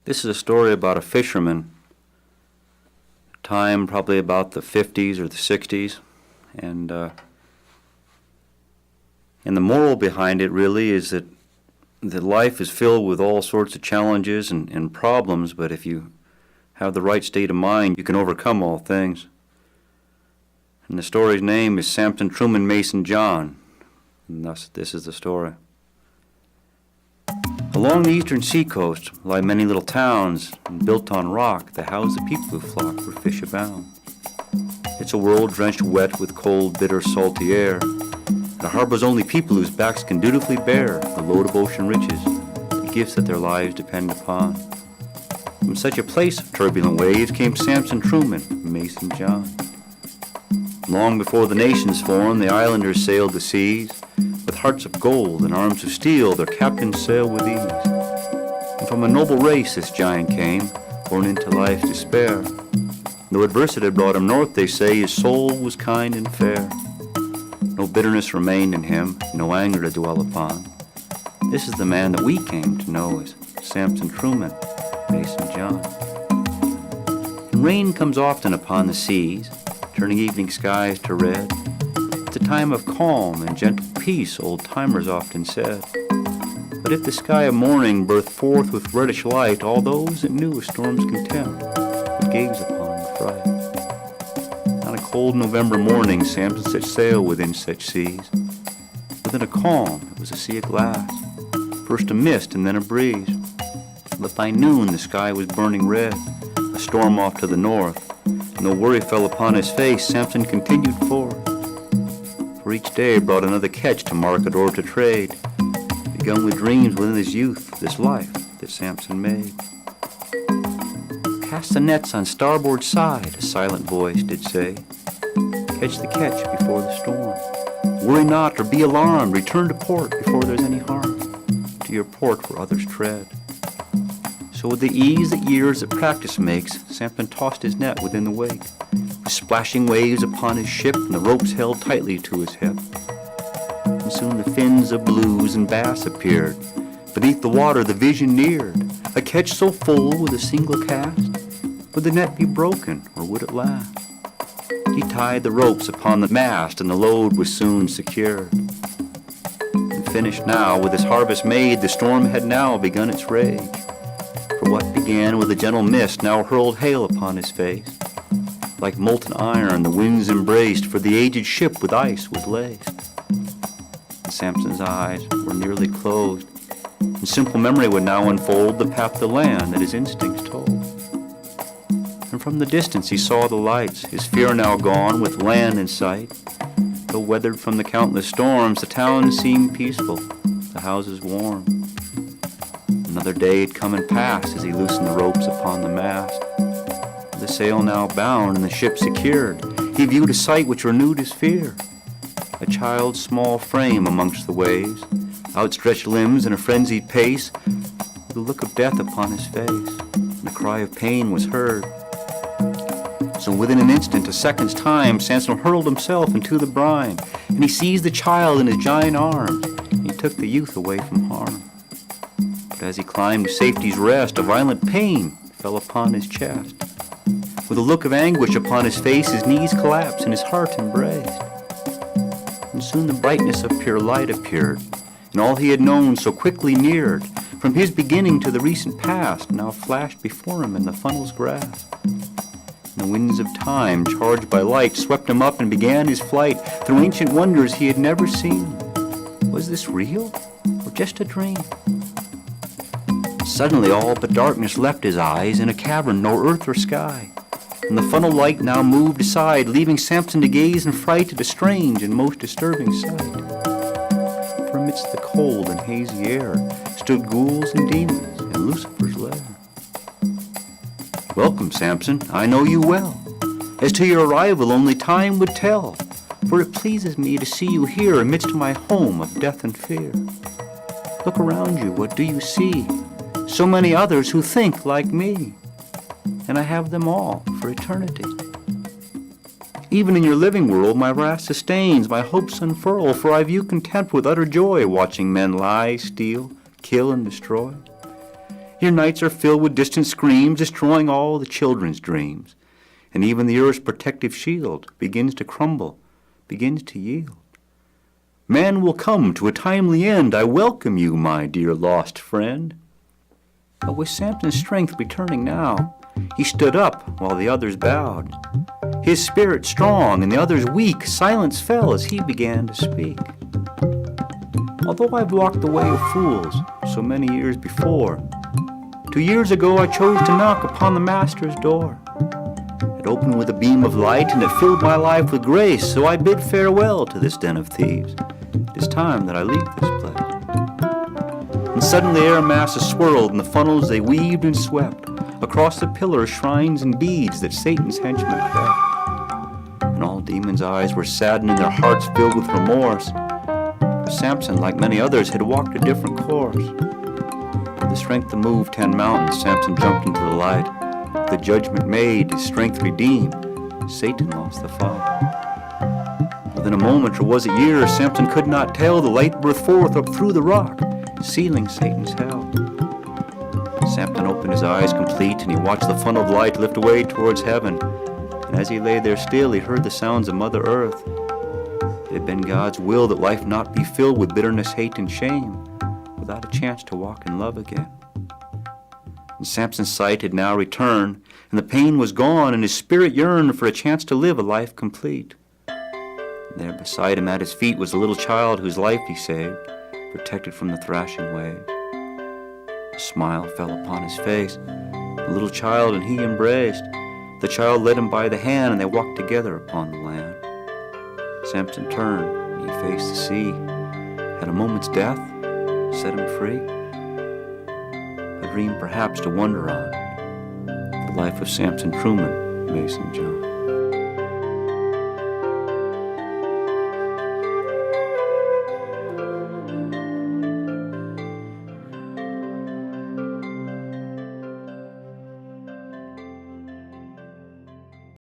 This is a story about a fisherman, time probably about the 50s or the 60s, and the moral behind it really is that life is filled with all sorts of challenges and problems, but if you have the right state of mind, you can overcome all things. And the story's name is Samson, Truman, Mason, John, and thus this is the story. Along the eastern seacoast lie many little towns, and built on rock that house the people who flock where fish abound. It's a world drenched wet with cold, bitter, salty air, and it harbors only people whose backs can dutifully bear the load of ocean riches, the gifts that their lives depend upon. From such a place of turbulent waves came Samson, Truman, Mason, John. Long before the nations formed, the islanders sailed the seas. With hearts of gold and arms of steel, their captains sailed with ease. And from a noble race this giant came, born into life's despair. Though adversity had brought him north, they say, his soul was kind and fair. No bitterness remained in him, no anger to dwell upon. This is the man that we came to know as Samson, Truman, Mason, John. And rain comes often upon the seas, turning evening skies to red. It's a time of calm and gentle peace, old-timers often said. But if the sky of morning burst forth with reddish light, all those that knew a storm's contempt would gaze upon in fright. On a cold November morning, Samson set sail within such seas. Within a calm, it was a sea of glass, first a mist and then a breeze. But by noon the sky was burning red, a storm off to the north. No worry fell upon his face, Samson continued forth. For each day brought another catch to market or to trade, begun with dreams within his youth, this life that Samson made. Cast the nets on starboard side, a silent voice did say. Catch the catch before the storm. Worry not or be alarmed, return to port before there's any harm. To your port where others tread. So with the ease that years of practice makes, Samson tossed his net within the wake, with splashing waves upon his ship and the ropes held tightly to his hip. And soon the fins of blues and bass appeared. Beneath the water the vision neared, a catch so full with a single cast. Would the net be broken or would it last? He tied the ropes upon the mast and the load was soon secured. And finished now with his harvest made, the storm had now begun its rage. For what began with a gentle mist now hurled hail upon his face. Like molten iron the winds embraced, for the aged ship with ice was laced. And Samson's eyes were nearly closed, and simple memory would now unfold the path to land that his instincts told. And from the distance he saw the lights, his fear now gone with land in sight. Though weathered from the countless storms, the town seemed peaceful, the houses warm. Another day had come and passed as he loosened the ropes upon the mast. The sail now bound and the ship secured, he viewed a sight which renewed his fear. A child's small frame amongst the waves, outstretched limbs and a frenzied pace, with a look of death upon his face, and a cry of pain was heard. So within an instant, a second's time, Samson hurled himself into the brine, and he seized the child in his giant arms, and he took the youth away from harm. But as he climbed to safety's rest, a violent pain fell upon his chest. With a look of anguish upon his face, his knees collapsed and his heart embraced. And soon the brightness of pure light appeared, and all he had known so quickly neared, from his beginning to the recent past, now flashed before him in the funnel's grasp. And the winds of time, charged by light, swept him up and began his flight through ancient wonders he had never seen. Was this real, or just a dream? Suddenly all but darkness left his eyes, in a cavern no earth or sky, and the funnel light now moved aside, leaving Samson to gaze in fright at a strange and most disturbing sight. For amidst the cold and hazy air stood ghouls and demons in Lucifer's lair. Welcome, Samson, I know you well. As to your arrival only time would tell, for it pleases me to see you here amidst my home of death and fear. Look around you, what do you see? So many others who think like me, and I have them all for eternity. Even in your living world my wrath sustains, my hopes unfurl, for I view contempt with utter joy, watching men lie, steal, kill, and destroy. Your nights are filled with distant screams, destroying all the children's dreams. And even the earth's protective shield begins to crumble, begins to yield. Man will come to a timely end. I welcome you, my dear lost friend. But with Samson's strength returning now, he stood up while the others bowed. His spirit strong and the others weak, silence fell as he began to speak. Although I've walked the way of fools so many years before, 2 years ago I chose to knock upon the Master's door. It opened with a beam of light and it filled my life with grace, so I bid farewell to this den of thieves. It is time that I leave this place. And suddenly air masses swirled and the funnels they weaved and swept across the pillars, shrines, and beads that Satan's henchmen kept. And all demons' eyes were saddened and their hearts filled with remorse. For Samson, like many others, had walked a different course. With the strength to move 10 mountains, Samson jumped into the light. The judgment made, his strength redeemed, Satan lost the fight. Within a moment, or was it years, Samson could not tell, the light burst forth up through the rock, sealing Satan's hell. Samson opened his eyes complete, and he watched the funnel of light lift away towards heaven. And as he lay there still, he heard the sounds of Mother Earth. It had been God's will that life not be filled with bitterness, hate, and shame, without a chance to walk in love again. And Samson's sight had now returned, and the pain was gone, and his spirit yearned for a chance to live a life complete. And there beside him at his feet was a little child whose life he saved, protected from the thrashing wave. A smile fell upon his face. The little child and he embraced. The child led him by the hand, and they walked together upon the land. Samson turned, and he faced the sea. Had a moment's death set him free? A dream perhaps to wonder on. The life of Samson Truman, Mason John.